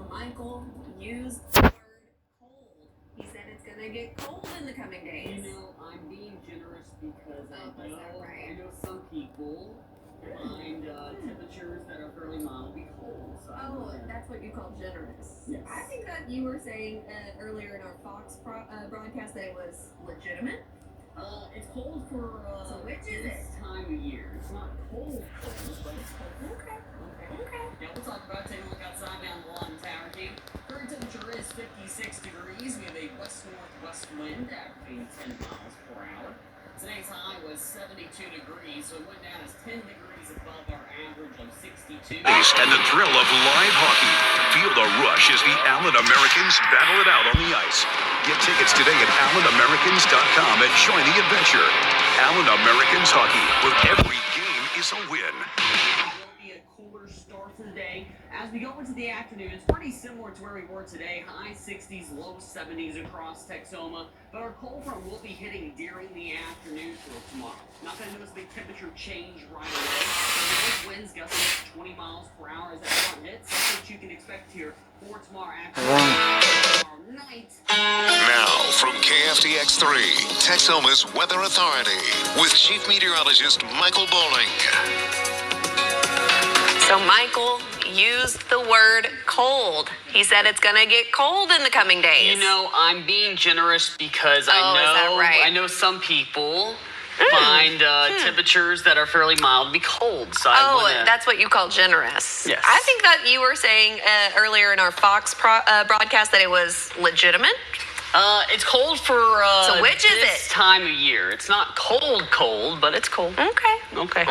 Michael used the word cold. He said it's going to get cold in the coming days. You know, I'm being generous because is that right? I know some people find temperatures that are fairly mildly cold. So that's what you call generous. Yes. I think that you were saying earlier in our Fox broadcast that it was legitimate. It's cold for so which is this time of year. It's not cold, but it's cold. Okay. Yeah, we'll talk about it. Take a look outside down the lawn tower team. Current temperature is 56 degrees. We have a west-northwest wind averaging 10 miles per hour. Today's high was 72 degrees, so it went down as 10 degrees above our average of 62. And the thrill of live hockey. Feel the rush as the Allen Americans battle it out on the ice. Get tickets today at AllenAmericans.com and join the adventure. Allen Americans Hockey, where every game is a win. Cooler start to the day. As we go into the afternoon, it's pretty similar to where we were today. High 60s, low 70s across Texoma. But our cold front will be hitting during the afternoon for tomorrow. Not going to notice a big temperature change right away. The winds gusting to 20 miles per hour as that front hits. That's what you can expect here for tomorrow afternoon. Tomorrow night. Now, from KFDX 3, Texoma's Weather Authority, with Chief Meteorologist Michael Bowling. So Michael used the word cold. He said it's going to get cold in the coming days. You know, I'm being generous because I know some people find temperatures that are fairly mild to be cold. So that's what you call generous. Yes. I think that you were saying earlier in our Fox broadcast that it was legitimate. It's cold for so which is this time of year. It's not cold, but it's cold. Okay.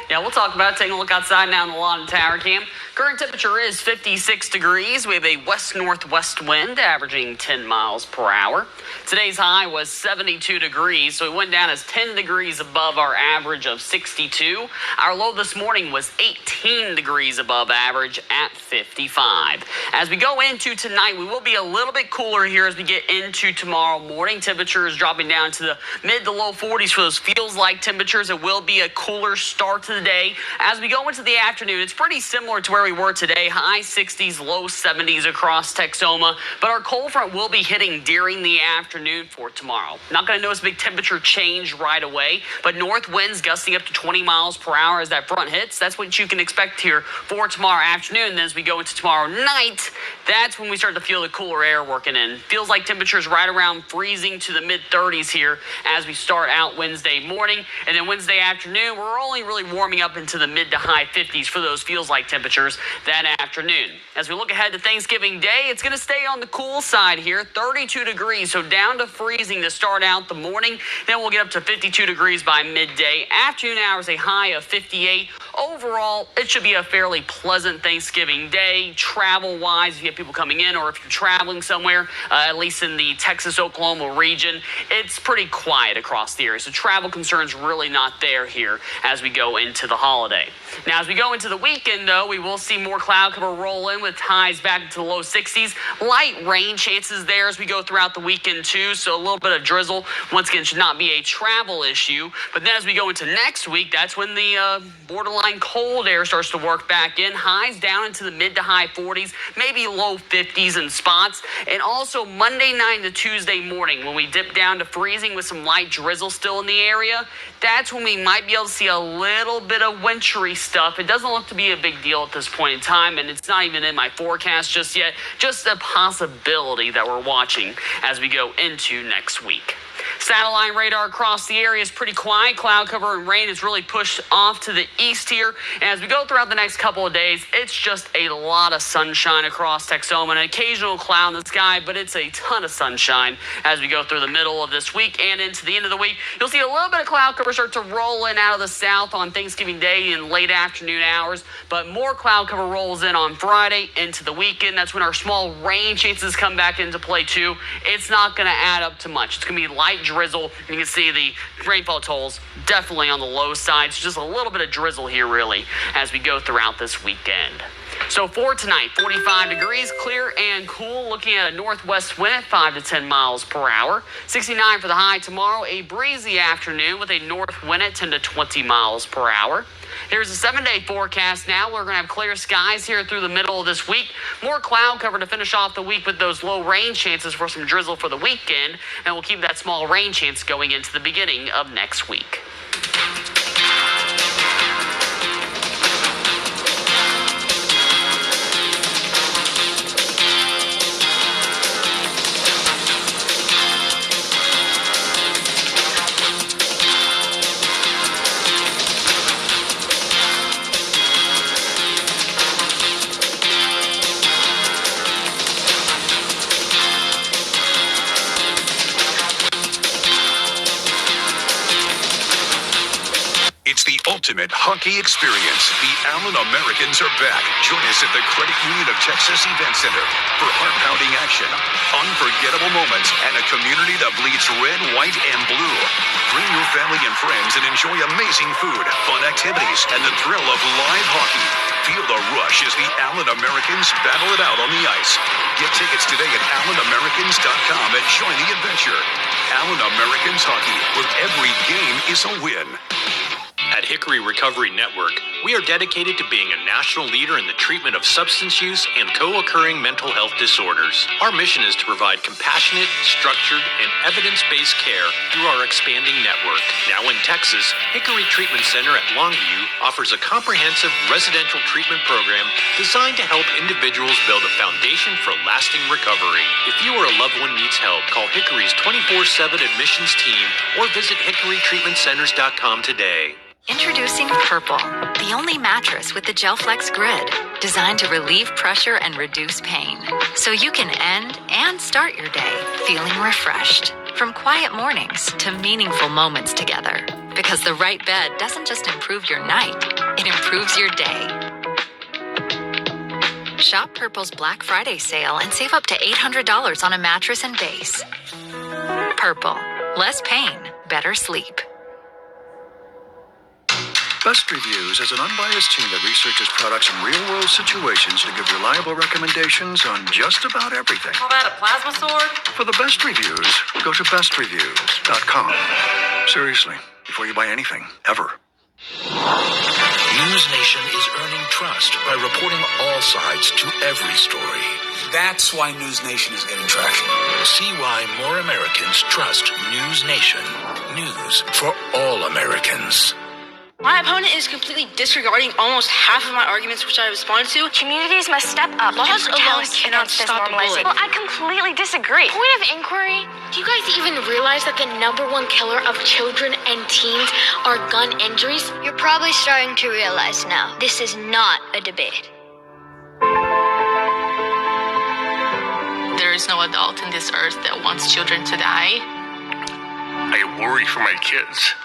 Yeah, we'll talk about it. Taking a look outside now in the lawn tower cam. Current temperature is 56 degrees. We have a west-northwest wind averaging 10 miles per hour. Today's high was 72 degrees, so it went down as 10 degrees above our average of 62. Our low this morning was 18 degrees above average at 55. As we go into tonight, we will be a little bit cooler here as we get into tomorrow morning. Temperature is dropping down to the mid to low 40s for those feels-like temperatures. It will be a cooler start to the day. As we go into the afternoon, it's pretty similar to where we were today. High 60s, low 70s across Texoma. But our cold front will be hitting during the afternoon for tomorrow. Not going to notice a big temperature change right away, but north winds gusting up to 20 miles per hour as that front hits. That's what you can expect here for tomorrow afternoon. Then as we go into tomorrow night, that's when we start to feel the cooler air working in. Feels like temperatures right around freezing to the mid-30s here as we start out Wednesday morning. And then Wednesday afternoon, we're only really warming up into the mid to high 50s for those feels-like temperatures that afternoon. As we look ahead to Thanksgiving Day, it's going to stay on the cool side here, 32 degrees, so down to freezing to start out the morning. Then we'll get up to 52 degrees by midday. Afternoon hours, a high of 58. Overall, it should be a fairly pleasant Thanksgiving Day. Travel-wise, if you have people coming in or if you're traveling somewhere, at least in the Texas-Oklahoma region, it's pretty quiet across the area. So travel concerns really not there here as we go into the holiday. Now, as we go into the weekend, though, we will see more cloud cover roll in with highs back into the low 60s. Light rain chances there as we go throughout the weekend, too. So a little bit of drizzle, once again, should not be a travel issue. But then as we go into next week, that's when the borderline cold air starts to work back in. Highs down into the mid to high 40s, maybe low 50s in spots. And also Monday night to Tuesday morning, when we dip down to freezing with some light drizzle still in the area, that's when we might be able to see a little bit of wintry stuff. It doesn't look to be a big deal at this point in time, and it's not even in my forecast just yet. Just a possibility that we're watching as we go into next week. Satellite radar across the area is pretty quiet. Cloud cover and rain is really pushed off to the east here. And as we go throughout the next couple of days, it's just a lot of sunshine across Texoma. An occasional cloud in the sky, but it's a ton of sunshine as we go through the middle of this week and into the end of the week. You'll see a little bit of cloud cover start to roll in out of the south on Thanksgiving Day in late afternoon hours, but more cloud cover rolls in on Friday into the weekend. That's when our small rain chances come back into play too. It's not going to add up to much. It's going to be light drizzle. You can see the rainfall totals definitely on the low side. So just a little bit of drizzle here really as we go throughout this weekend. So for tonight, 45 degrees, clear and cool, looking at a northwest wind at 5 to 10 miles per hour. 69 for the high tomorrow, a breezy afternoon with a north wind at 10 to 20 miles per hour. Here's a 7-day forecast now. We're going to have clear skies here through the middle of this week. More cloud cover to finish off the week with those low rain chances for some drizzle for the weekend. And we'll keep that small rain chance going into the beginning of next week. It's the ultimate hockey experience. The Allen Americans are back. Join us at the Credit Union of Texas Event Center for heart-pounding action, unforgettable moments, and a community that bleeds red, white, and blue. Bring your family and friends and enjoy amazing food, fun activities, and the thrill of live hockey. Feel the rush as the Allen Americans battle it out on the ice. Get tickets today at AllenAmericans.com and join the adventure. Allen Americans Hockey, where every game is a win. At Hickory Recovery Network, we are dedicated to being a national leader in the treatment of substance use and co-occurring mental health disorders. Our mission is to provide compassionate, structured, and evidence-based care through our expanding network. Now in Texas, Hickory Treatment Center at Longview offers a comprehensive residential treatment program designed to help individuals build a foundation for lasting recovery. If you or a loved one needs help, call Hickory's 24/7 admissions team or visit HickoryTreatmentCenters.com today. Introducing Purple, the only mattress with the GelFlex grid, designed to relieve pressure and reduce pain, so you can end and start your day feeling refreshed. From quiet mornings to meaningful moments together, because the right bed doesn't just improve your night, it improves your day. Shop Purple's Black Friday sale and save up to $800 on a mattress and base. Purple, less pain, better sleep. Best Reviews is an unbiased team that researches products in real-world situations to give reliable recommendations on just about everything. Call that a plasma sword? For the best reviews, go to bestreviews.com. Seriously, before you buy anything, ever. News Nation is earning trust by reporting all sides to every story. That's why News Nation is getting traction. See why more Americans trust News Nation. News for all Americans. My opponent is completely disregarding almost half of my arguments which I responded to. Communities must step up. Laws alone cannot stop bullying. Well, I completely disagree. Point of inquiry, do you guys even realize that the #1 killer of children and teens are gun injuries? You're probably starting to realize now, this is not a debate. There is no adult in this earth that wants children to die. I worry for my kids.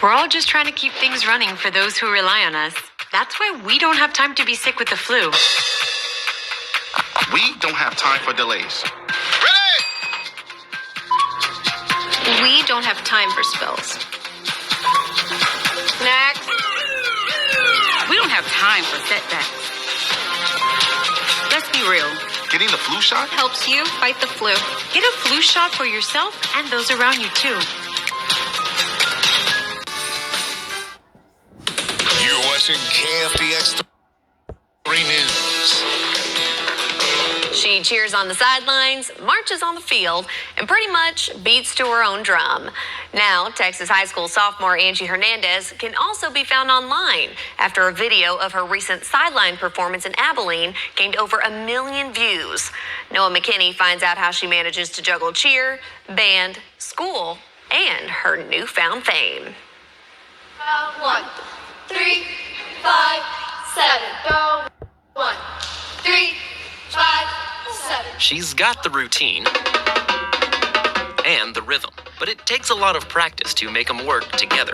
We're all just trying to keep things running for those who rely on us. That's why we don't have time to be sick with the flu. We don't have time for delays. Ready? We don't have time for spills. Next. We don't have time for setbacks. Let's be real. Getting the flu shot helps you fight the flu. Get a flu shot for yourself and those around you too. You're watching KFDX 3 News. She cheers on the sidelines, marches on the field, and pretty much beats to her own drum. Now, Texas high school sophomore Angie Hernandez can also be found online after a video of her recent sideline performance in Abilene gained over 1 million views. Noah McKinney finds out how she manages to juggle cheer, band, school, and her newfound fame. 1, 3, 5, 7. Go. 1, 3, 5, 7. She's got the routine and the rhythm, but it takes a lot of practice to make them work together.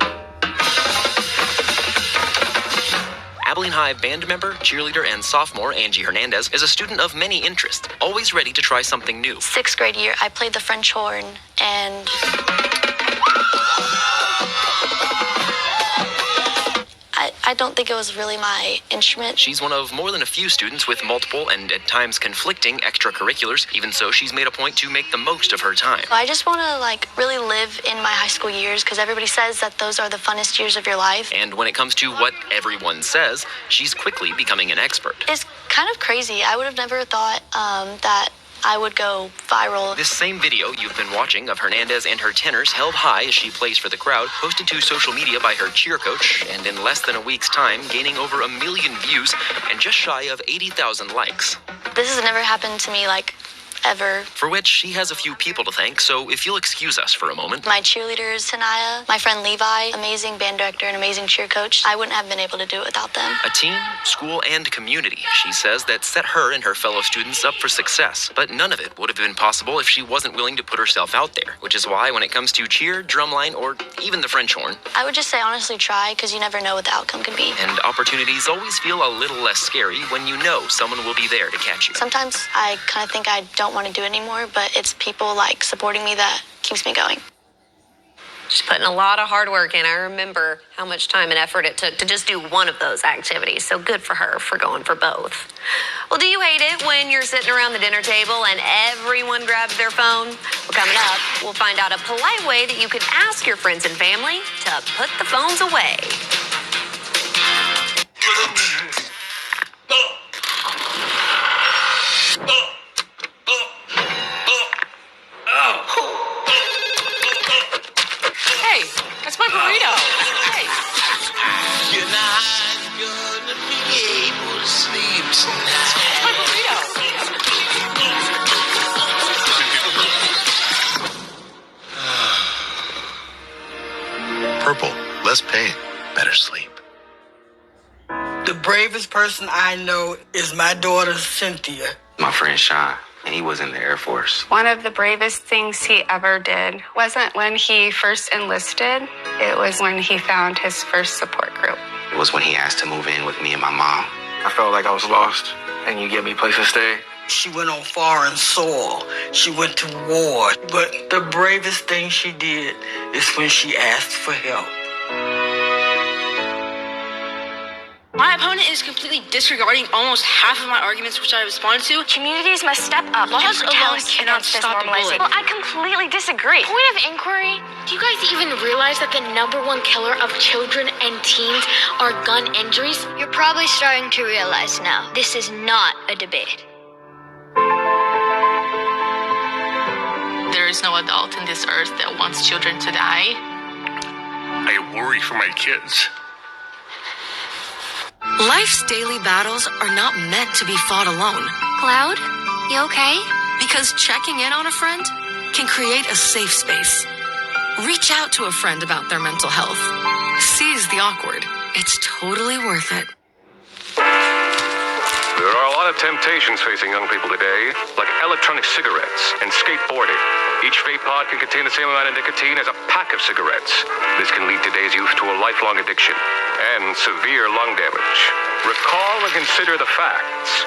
Abilene High band member, cheerleader, and sophomore Angie Hernandez is a student of many interests, always ready to try something new. 6th grade year, I played the French horn, and I don't think it was really my instrument. She's one of more than a few students with multiple and at times conflicting extracurriculars. Even so, she's made a point to make the most of her time. I just want to really live in my high school years because everybody says that those are the funnest years of your life. And when it comes to what everyone says, she's quickly becoming an expert. It's kind of crazy. I would have never thought that I would go viral. This same video you've been watching of Hernandez and her tenors held high as she plays for the crowd, posted to social media by her cheer coach, and in less than a week's time, gaining over 1 million views and just shy of 80,000 likes. This has never happened to me, ever. For which she has a few people to thank, so if you'll excuse us for a moment. My cheerleaders, Tanaya, my friend Levi, amazing band director and amazing cheer coach. I wouldn't have been able to do it without them. A team, school, and community, she says, that set her and her fellow students up for success. But none of it would have been possible if she wasn't willing to put herself out there, which is why when it comes to cheer, drumline, or even the French horn, I would just say honestly try, because you never know what the outcome could be. And opportunities always feel a little less scary when you know someone will be there to catch you. Sometimes I kind of think I don't want to do it anymore, but it's people supporting me that keeps me going. She's putting a lot of hard work in. I remember how much time and effort it took to just do one of those activities. So good for her for going for both. Well, do you hate it when you're sitting around the dinner table and everyone grabs their phone? Well, coming up, we'll find out a polite way that you can ask your friends and family to put the phones away. Hey, that's my burrito. Hey. You're not gonna be able to sleep tonight. That's my burrito. Purple, less pain, better sleep. The bravest person I know is my daughter, Cynthia. My friend Sean, and he was in the Air Force. One of the bravest things he ever did wasn't when he first enlisted. It was when he found his first support group. It was when he asked to move in with me and my mom. I felt like I was lost, and you gave me a place to stay. She went on foreign soil. She went to war. But the bravest thing she did is when she asked for help. My opponent is completely disregarding almost half of my arguments which I responded to. Communities must step up. Laws alone cannot stop the bullet. Well, I completely disagree. Point of inquiry, do you guys even realize that the #1 killer of children and teens are gun injuries? You're probably starting to realize now, this is not a debate. There is no adult in this earth that wants children to die. I worry for my kids. Life's daily battles are not meant to be fought alone. Cloud, you okay? Because checking in on a friend can create a safe space. Reach out to a friend about their mental health. Seize the awkward. It's totally worth it. There are a lot of temptations facing young people today, like electronic cigarettes and skateboarding. Each vape pod can contain the same amount of nicotine as a pack of cigarettes. This can lead today's youth to a lifelong addiction and severe lung damage. Recall and consider the facts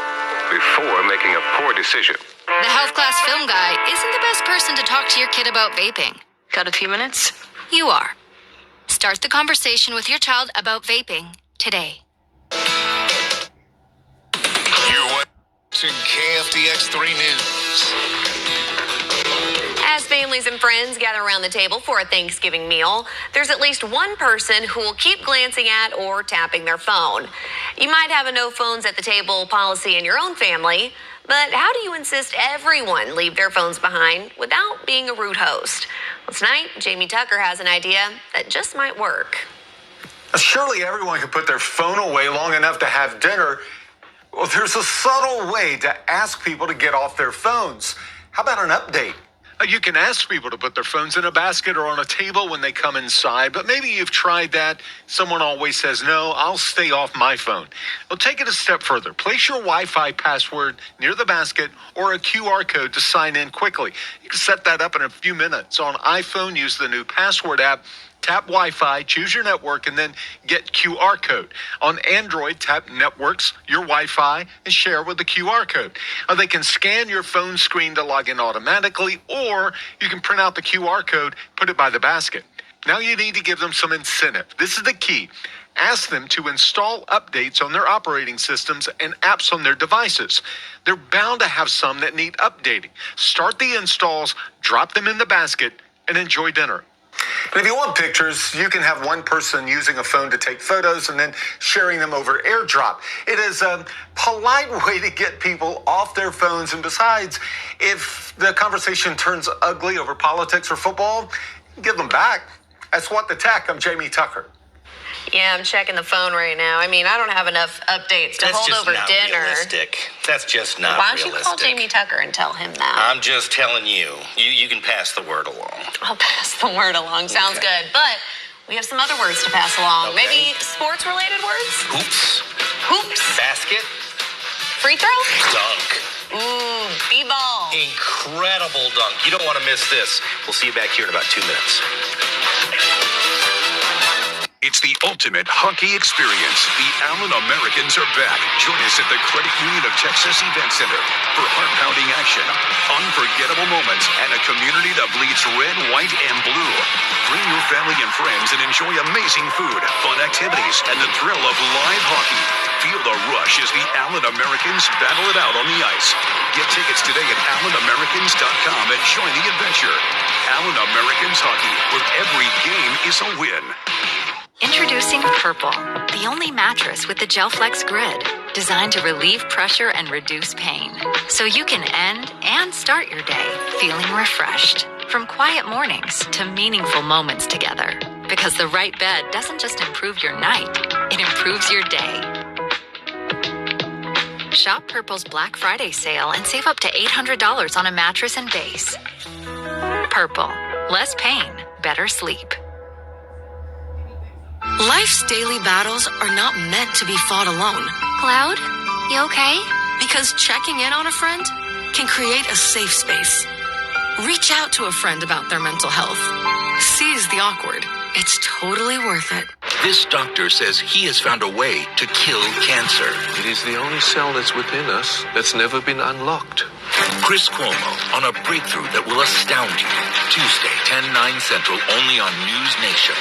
before making a poor decision. The health class film guy isn't the best person to talk to your kid about vaping. Got a few minutes? You are. Start the conversation with your child about vaping today. You're watching KFDX 3 News. As families and friends gather around the table for a Thanksgiving meal, there's at least one person who will keep glancing at or tapping their phone. You might have a no phones at the table policy in your own family, but how do you insist everyone leave their phones behind without being a rude host? Well, tonight, Jamie Tucker has an idea that just might work. Surely everyone can put their phone away long enough to have dinner. Well, there's a subtle way to ask people to get off their phones. How about an update? You can ask people to put their phones in a basket or on a table when they come inside, but maybe you've tried that. Someone always says, no, I'll stay off my phone. Well, take it a step further. Place your Wi-Fi password near the basket or a QR code to sign in quickly. You can set that up in a few minutes. On iPhone, use the new password app. Tap Wi-Fi, choose your network, and then get QR code. On Android, tap Networks, your Wi-Fi, and share with the QR code. They can scan your phone screen to log in automatically, or you can print out the QR code, put it by the basket. Now you need to give them some incentive. This is the key. Ask them to install updates on their operating systems and apps on their devices. They're bound to have some that need updating. Start the installs, drop them in the basket, and enjoy dinner. And if you want pictures, you can have one person using a phone to take photos and then sharing them over AirDrop. It is a polite way to get people off their phones. And besides, if the conversation turns ugly over politics or football, give them back. That's What the Tech. I'm Jamie Tucker. Yeah, I'm checking the phone right now. I mean, I don't have enough updates to hold over dinner. That's just not Why don't you realistic. call Jamie Tucker and tell him that? I'm just telling you. You can pass the word along. I'll pass the word along. Sounds good. But we have some other words to pass along. Okay. Maybe sports-related words? Hoops. Hoops. Basket. Free throw? Dunk. Ooh, b-ball. Incredible dunk. You don't want to miss this. We'll see you back here in about 2 minutes. It's the ultimate hockey experience. The Allen Americans are back. Join us at the Credit Union of Texas Event Center for heart-pounding action, unforgettable moments, and a community that bleeds red, white, and blue. Bring your family and friends and enjoy amazing food, fun activities, and the thrill of live hockey. Feel the rush as the Allen Americans battle it out on the ice. Get tickets today at AllenAmericans.com and join the adventure. Allen Americans Hockey, where every game is a win. Introducing Purple, the only mattress with the GelFlex grid, designed to relieve pressure and reduce pain. So you can end and start your day feeling refreshed. From quiet mornings to meaningful moments together. Because the right bed doesn't just improve your night, it improves your day. Shop Purple's Black Friday sale and save up to $800 on a mattress and base. Purple, less pain, better sleep. Life's daily battles are not meant to be fought alone. Cloud, you okay? Because checking in on a friend can create a safe space. Reach out to a friend about their mental health. Seize the awkward. It's totally worth it. This doctor says he has found a way to kill cancer. It is the only cell that's within us that's never been unlocked. Chris Cuomo on a breakthrough that will astound you. Tuesday, 10/9 Central, only on News Nation.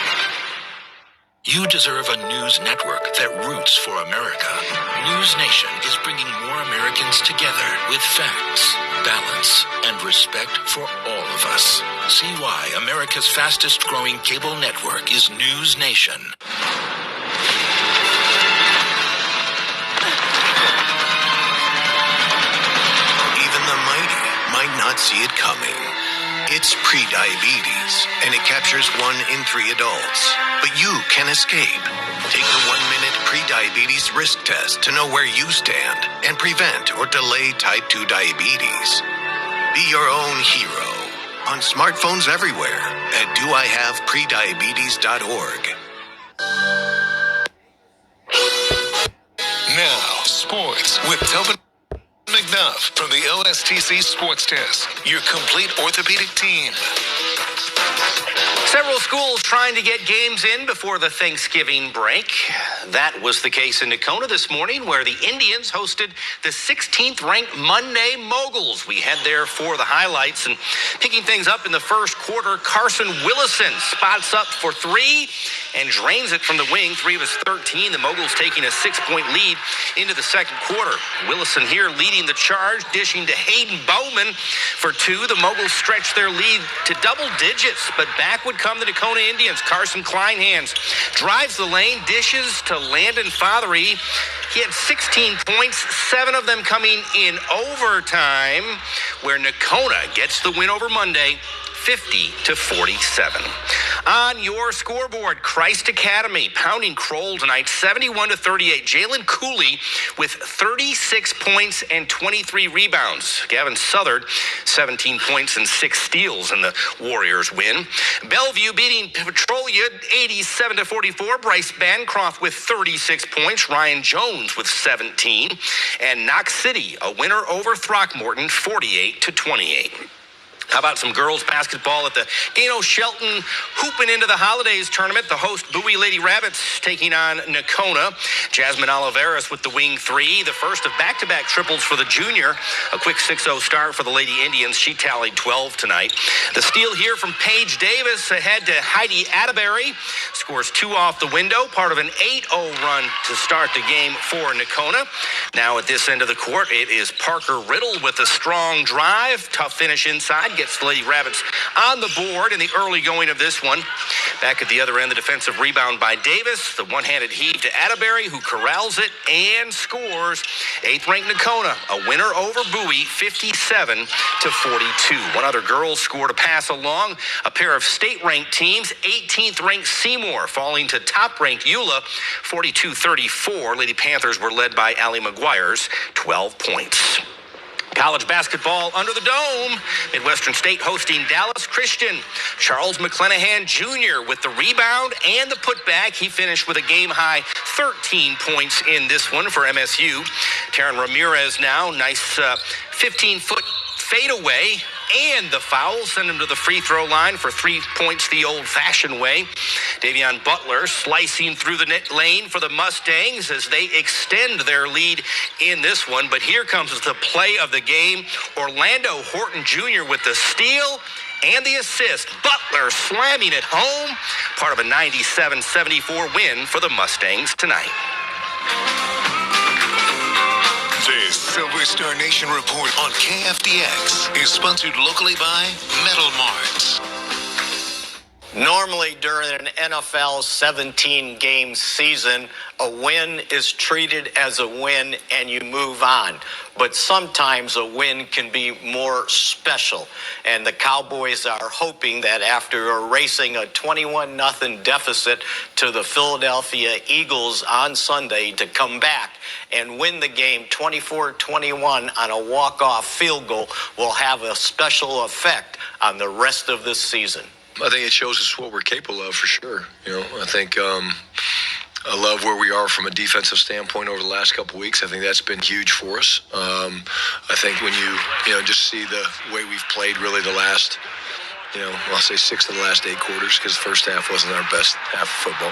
You deserve a news network that roots for America. News Nation is bringing more Americans together with facts, balance, and respect for all of us. See why America's fastest growing cable network is News Nation. Even the mighty might not see it coming. It's prediabetes, and it captures 1 in 3 adults. But you can escape. Take the 1-minute prediabetes risk test to know where you stand and prevent or delay type 2 diabetes. Be your own hero on smartphones everywhere at doihaveprediabetes.org. Now, sports with Tobin McDuff from the OSTC Sports Desk, your complete orthopedic team. Several schools trying to get games in before the Thanksgiving break. That was the case in Nakona this morning, where the Indians hosted the 16th ranked Monday Moguls. We head there for the highlights, and picking things up in the first quarter, Carson Willison spots up for 3 and drains it from the wing, 3 of his 13. The Moguls taking a 6-point lead into the second quarter. Willison here leading the charge, dishing to Hayden Bowman for 2. The Moguls stretch their lead to double digits, but back would come the Nakona Indians. Carson Kleinhans drives the lane, dishes to Landon Fothery. He had 16 points, 7 of them coming in overtime, where Nakona gets the win over Monday, 50-47. On your scoreboard, Christ Academy pounding Kroll tonight, 71-38. Jalen Cooley with 36 points and 23 rebounds. Gavin Southard, 17 points and 6 steals in the Warriors win. Bellevue beating Petrolia 87-44. Bryce Bancroft with 36 points. Ryan Jones with 17. And Knox City, a winner over Throckmorton, 48-28. How about some girls basketball at the Gano Shelton Hooping Into the Holidays tournament? The host Bowie Lady Rabbits taking on Nakona. Jasmine Oliveras with the wing three, the first of back-to-back triples for the junior. A quick 6-0 start for the Lady Indians. She tallied 12 tonight. The steal here from Paige Davis ahead to Heidi Atterbury. Scores 2 off the window, part of an 8-0 run to start the game for Nakona. Now at this end of the court, it is Parker Riddle with a strong drive. Tough finish inside. Gets the Lady Rabbits on the board in the early going of this one. Back at the other end, the defensive rebound by Davis. The one-handed heave to Atterbury, who corrals it and scores. 8th-ranked Nakona, a winner over Bowie, 57-42. One other girl scored a pass along. A pair of state-ranked teams. 18th-ranked Seymour falling to top-ranked Eula, 42-34. Lady Panthers were led by Allie McGuire's 12 points. College basketball under the dome. Midwestern State hosting Dallas Christian. Charles McClanahan Jr. with the rebound and the putback. He finished with a game-high 13 points in this one for MSU. Taryn Ramirez now, nice 15-foot fadeaway and the foul. Send him to the free throw line for 3 points the old-fashioned way. Davion Butler slicing through the net lane for the Mustangs as they extend their lead in this one. But here comes the play of the game. Orlando Horton Jr. with the steal and the assist. Butler slamming it home. Part of a 97-74 win for the Mustangs tonight. This Silver Star Nation report on KFDX is sponsored locally by Metal Marts. Normally during an NFL 17-game season, a win is treated as a win and you move on. But sometimes a win can be more special. And the Cowboys are hoping that after erasing a 21-0 deficit to the Philadelphia Eagles on Sunday to come back and win the game 24-21 on a walk-off field goal will have a special effect on the rest of this season. I think it shows us what we're capable of for sure. I think I love where we are from a defensive standpoint over the last couple of weeks. I think that's been huge for us. I think when you just see the way we've played really the last, I'll say 6 of the last 8 quarters, because the first half wasn't our best half of football.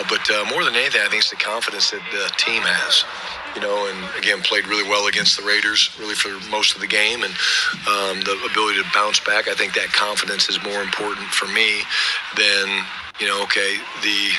But more than anything, I think it's the confidence that the team has. And again, played really well against the Raiders, really for most of the game, and the ability to bounce back. I think that confidence is more important for me than, the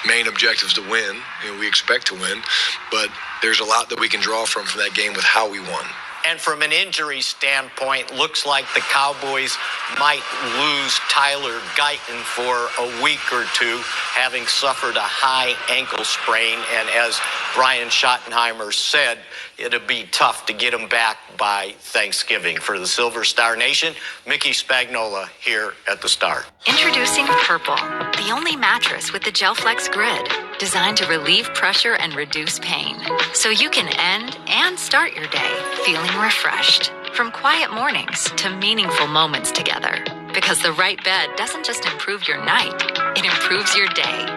main objective is to win. We expect to win, but there's a lot that we can draw from that game with how we won. And from an injury standpoint, looks like the Cowboys might lose Tyler Guyton for a week or two, having suffered a high ankle sprain. And as Brian Schottenheimer said, it'll be tough to get him back by Thanksgiving. For the Silver Star Nation, Mickey Spagnola here at the Star. Introducing Purple, the only mattress with the GelFlex grid, designed to relieve pressure and reduce pain, so you can end and start your day feeling refreshed. From quiet mornings to meaningful moments together, because the right bed doesn't just improve your night, it improves your day.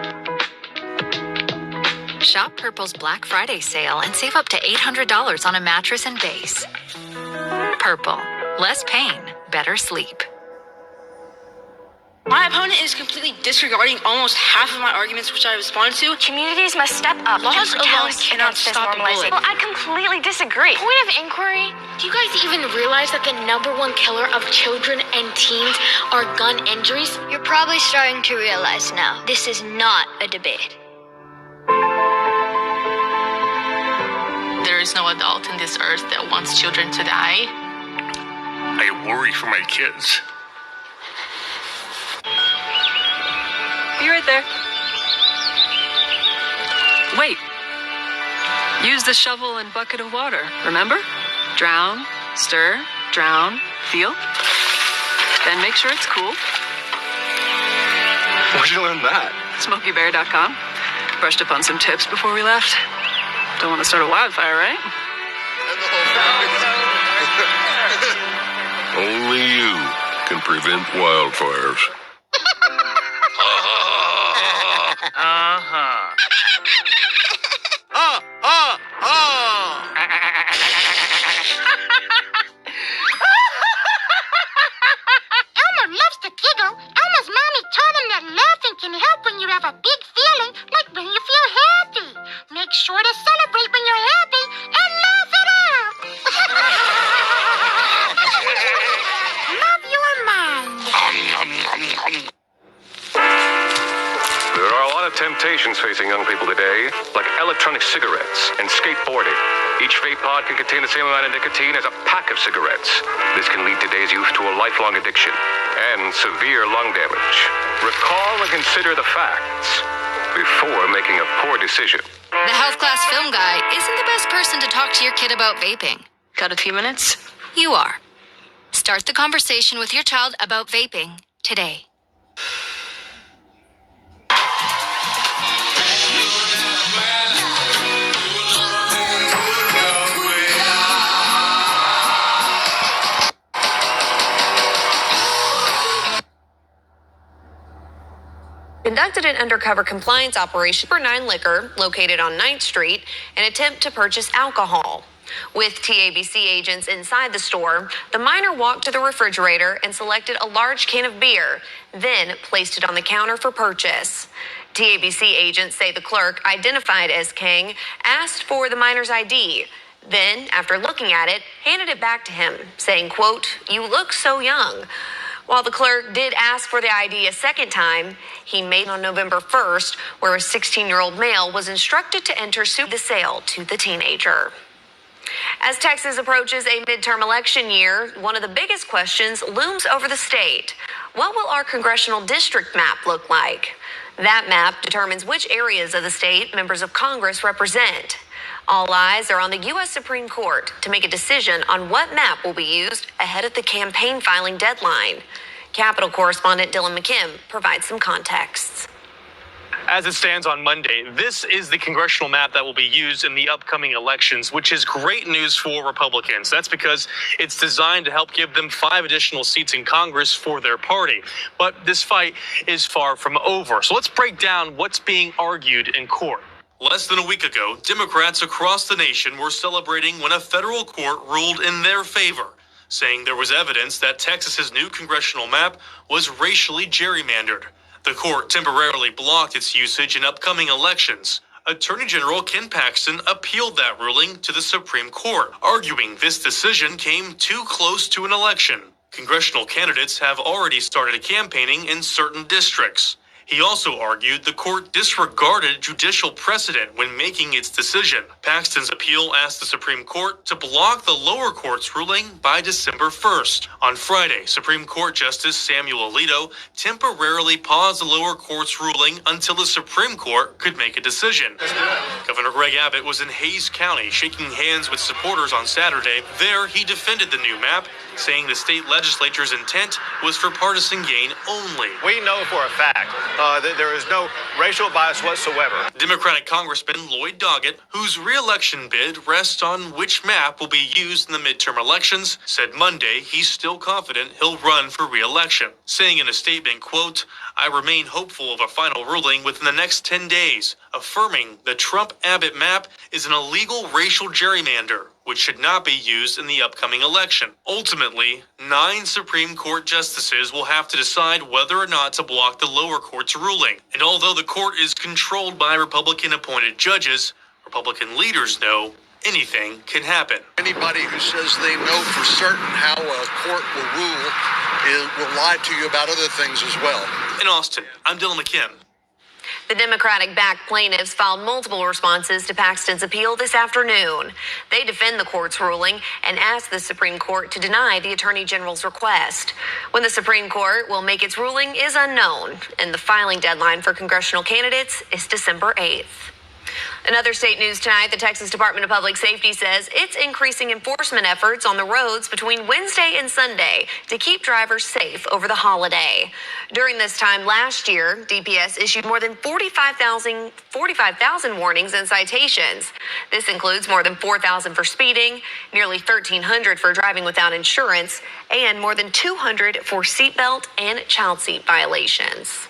Shop Purple's Black Friday sale and save up to $800 on a mattress and base. Purple, less pain, better sleep. My opponent is completely disregarding almost half of my arguments, which I responded to. Communities must step up Laws and alone protest cannot against this stop a normalization. bullet. Well, I completely disagree. Point of inquiry, do you guys even realize that the #1 killer of children and teens are gun injuries? You're probably starting to realize now, this is not a debate. There is no adult in this earth that wants children to die. I worry for my kids. Be right there. Wait. Use the shovel and bucket of water, remember? Drown, stir, drown, feel. Then make sure it's cool. Where'd you learn that? SmokeyBear.com. Brushed up on some tips before we left. Don't want to start a wildfire, right? Only you can prevent wildfires. celebrate when you're happy and laugh it off. Love your mind. There are a lot of temptations facing young people today, like electronic cigarettes and skateboarding. Each vape pod can contain the same amount of nicotine as a pack of cigarettes. This can lead today's youth to a lifelong addiction and severe lung damage. Recall and consider the facts before making a poor decision. The health class film guy isn't the best person to talk to your kid about vaping. Got a few minutes? You are. Start the conversation with your child about vaping today. Conducted an undercover compliance operation for 9 Liquor, located on 9th Street, an attempt to purchase alcohol. With TABC agents inside the store, the minor walked to the refrigerator and selected a large can of beer, then placed it on the counter for purchase. TABC agents say the clerk, identified as King, asked for the minor's ID. Then, after looking at it, handed it back to him, saying, quote, "You look so young." While the clerk did ask for the ID a second time, he made on November 1st, where a 16-year-old male was instructed to enter the sale to the teenager. As Texas approaches a midterm election year, one of the biggest questions looms over the state. What will our congressional district map look like? That map determines which areas of the state members of Congress represent. All eyes are on the U.S. Supreme Court to make a decision on what map will be used ahead of the campaign filing deadline. Capitol correspondent Dylan McKim provides some context. As it stands on Monday, this is the congressional map that will be used in the upcoming elections, which is great news for Republicans. That's because it's designed to help give them 5 additional seats in Congress for their party. But this fight is far from over. So let's break down what's being argued in court. Less than a week ago, Democrats across the nation were celebrating when a federal court ruled in their favor, saying there was evidence that Texas's new congressional map was racially gerrymandered. The court temporarily blocked its usage in upcoming elections. Attorney General Ken Paxton appealed that ruling to the Supreme Court, arguing this decision came too close to an election. Congressional candidates have already started campaigning in certain districts. He also argued the court disregarded judicial precedent when making its decision. Paxton's appeal asked the Supreme Court to block the lower court's ruling by December 1st. On Friday, Supreme Court Justice Samuel Alito temporarily paused the lower court's ruling until the Supreme Court could make a decision. Governor Greg Abbott was in Hays County shaking hands with supporters on Saturday. There, he defended the new map, saying the state legislature's intent was for partisan gain only. We know for a fact that there is no racial bias whatsoever. Democratic Congressman Lloyd Doggett, whose re-election bid rests on which map will be used in the midterm elections, said Monday he's still confident he'll run for re-election, saying in a statement, quote, "I remain hopeful of a final ruling within the next 10 days, affirming the Trump-Abbott map is an illegal racial gerrymander, which should not be used in the upcoming election." Ultimately, 9 Supreme Court justices will have to decide whether or not to block the lower court's ruling. And although the court is controlled by Republican-appointed judges, Republican leaders know anything can happen. Anybody who says they know for certain how a court will rule will lie to you about other things as well. In Austin, I'm Dylan McKim. The Democratic-backed plaintiffs filed multiple responses to Paxton's appeal this afternoon. They defend the court's ruling and ask the Supreme Court to deny the Attorney General's request. When the Supreme Court will make its ruling is unknown, and the filing deadline for congressional candidates is December 8th. In other state news tonight, the Texas Department of Public Safety says it's increasing enforcement efforts on the roads between Wednesday and Sunday to keep drivers safe over the holiday. During this time last year, DPS issued more than 45,000 warnings and citations. This includes more than 4,000 for speeding, nearly 1,300 for driving without insurance, and more than 200 for seatbelt and child seat violations.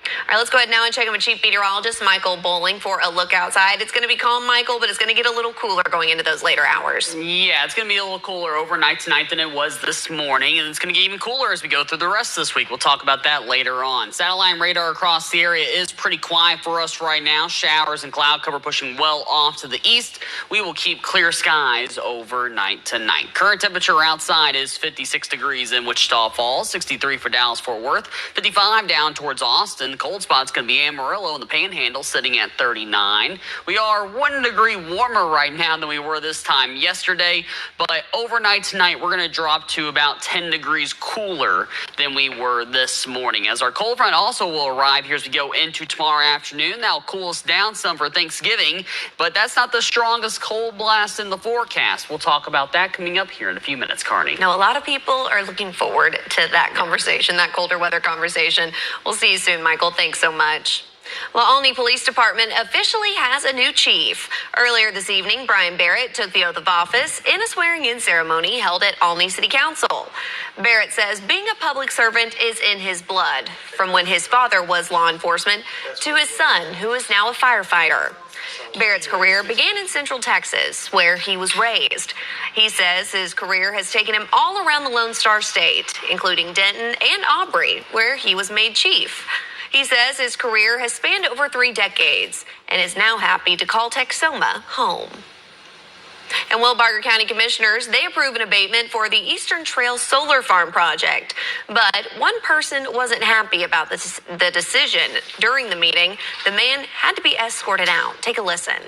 All right, let's go ahead now and check in with Chief Meteorologist Michael Bowling for a look outside. It's going to be calm, Michael, but it's going to get a little cooler going into those later hours. Yeah, it's going to be a little cooler overnight tonight than it was this morning, and it's going to get even cooler as we go through the rest of this week. We'll talk about that later on. Satellite radar across the area is pretty quiet for us right now. Showers and cloud cover pushing well off to the east. We will keep clear skies overnight tonight. Current temperature outside is 56 degrees in Wichita Falls, 63 for Dallas-Fort Worth, 55 down towards Austin. The cold spot's going to be Amarillo in the Panhandle, sitting at 39. We are 1 degree warmer right now than we were this time yesterday, but overnight tonight we're going to drop to about 10 degrees cooler than we were this morning, as our cold front also will arrive here as we go into tomorrow afternoon. That'll cool us down some for Thanksgiving, but that's not the strongest cold blast in the forecast. We'll talk about that coming up here in a few minutes, Carney. Now, a lot of people are looking forward to that conversation, that colder weather conversation. We'll see you soon, Michael. Thanks so much. Well, Olney Police Department officially has a new chief. Earlier this evening, Brian Barrett took the oath of office in a swearing-in ceremony held at Olney City Council. Barrett says being a public servant is in his blood, from when his father was law enforcement to his son, who is now a firefighter. Barrett's career began in Central Texas, where he was raised. He says his career has taken him all around the Lone Star State, including Denton and Aubrey, where he was made chief. He says his career has spanned over 3 decades and is now happy to call Texoma home. And Will-Barger County Commissioners, they approve an abatement for the Eastern Trail Solar Farm project. But one person wasn't happy about the decision. During the meeting, the man had to be escorted out. Take a listen.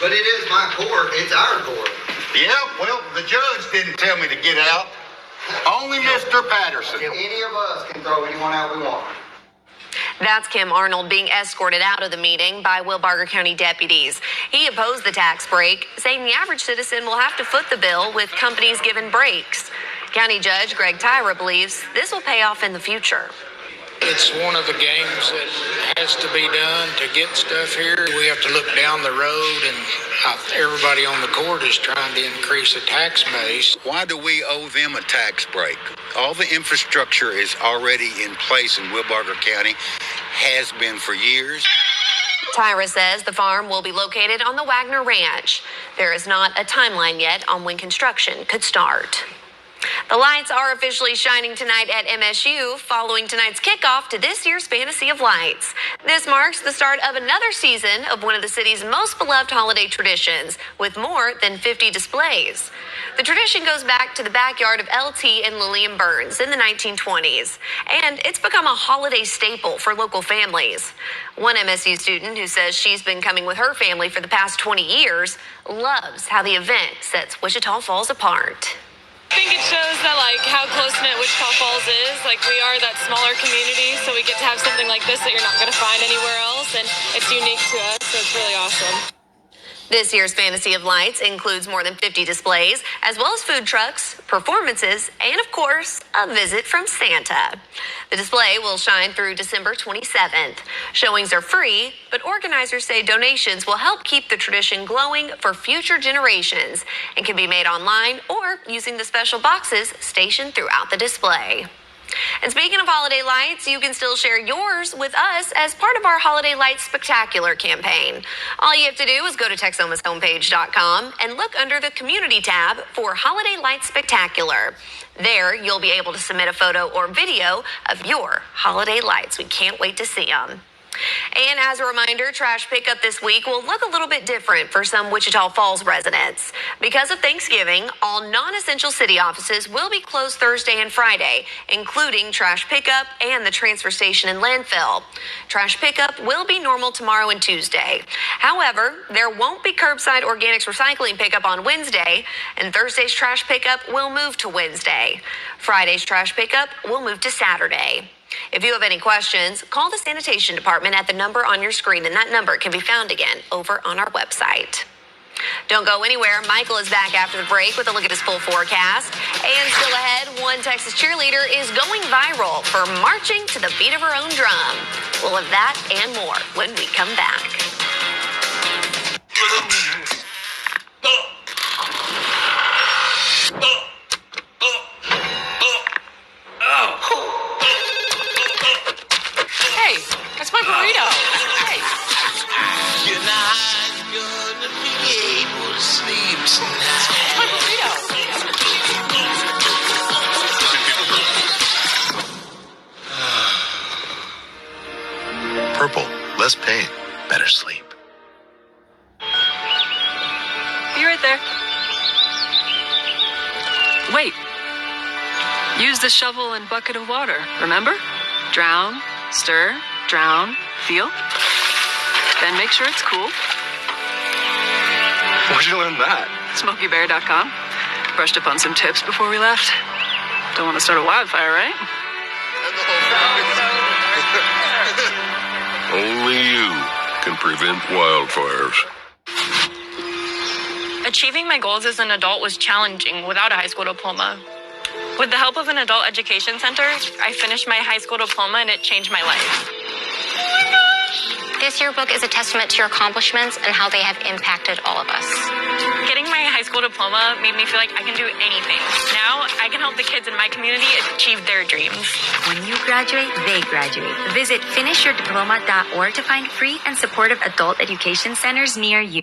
But it is my court. It's our court. Yeah, well, the judge didn't tell me to get out. Only Mr. Patterson. Any of us can throw anyone out we want. That's Kim Arnold being escorted out of the meeting by Will-Barger County deputies. He opposed the tax break, saying the average citizen will have to foot the bill with companies given breaks. County Judge Greg Tyra believes this will pay off in the future. It's one of the games that has to be done to get stuff here. We have to look down the road, and everybody on the court is trying to increase the tax base. Why do we owe them a tax break? All the infrastructure is already in place in Will-Barger County, has been for years. Tyra says the farm will be located on the Wagner Ranch. There is not a timeline yet on when construction could start. The lights are officially shining tonight at MSU following tonight's kickoff to this year's Fantasy of Lights. This marks the start of another season of one of the city's most beloved holiday traditions, with more than 50 displays. The tradition goes back to the backyard of LT and Lillian Burns in the 1920s, and it's become a holiday staple for local families. One MSU student who says she's been coming with her family for the past 20 years loves how the event sets Wichita Falls apart. I think it shows that how close-knit Wichita Falls is. We are that smaller community, so we get to have something like this that you're not going to find anywhere else, and it's unique to us, so it's really awesome. This year's Fantasy of Lights includes more than 50 displays, as well as food trucks, performances, and of course, a visit from Santa. The display will shine through December 27th. Showings are free, but organizers say donations will help keep the tradition glowing for future generations and can be made online or using the special boxes stationed throughout the display. And speaking of holiday lights, you can still share yours with us as part of our Holiday Lights Spectacular campaign. All you have to do is go to TexomasHomepage.com and look under the Community tab for Holiday Lights Spectacular. There, you'll be able to submit a photo or video of your holiday lights. We can't wait to see them. And as a reminder, trash pickup this week will look a little bit different for some Wichita Falls residents. Because of Thanksgiving, all non-essential city offices will be closed Thursday and Friday, including trash pickup and the transfer station and landfill. Trash pickup will be normal tomorrow and Tuesday. However, there won't be curbside organics recycling pickup on Wednesday, and Thursday's trash pickup will move to Wednesday. Friday's trash pickup will move to Saturday. If you have any questions, call the sanitation department at the number on your screen, and that number can be found again over on our website. Don't go anywhere. Michael is back after the break with a look at his full forecast. And still ahead, one Texas cheerleader is going viral for marching to the beat of her own drum. We'll have that and more when we come back. Sleeps now. My burrito. Purple, less pain, better sleep. Be right there. Wait. Use the shovel and bucket of water, remember? Drown, stir, drown, feel. Then make sure it's cool. Where'd you learn that? SmokeyBear.com. Brushed up on some tips before we left. Don't want to start a wildfire, right? Only you can prevent wildfires. Achieving my goals as an adult was challenging without a high school diploma. With the help of an adult education center, I finished my high school diploma and it changed my life. This yearbook is a testament to your accomplishments and how they have impacted all of us. Getting my high school diploma made me feel like I can do anything. Now I can help the kids in my community achieve their dreams. When you graduate, they graduate. Visit finishyourdiploma.org to find free and supportive adult education centers near you.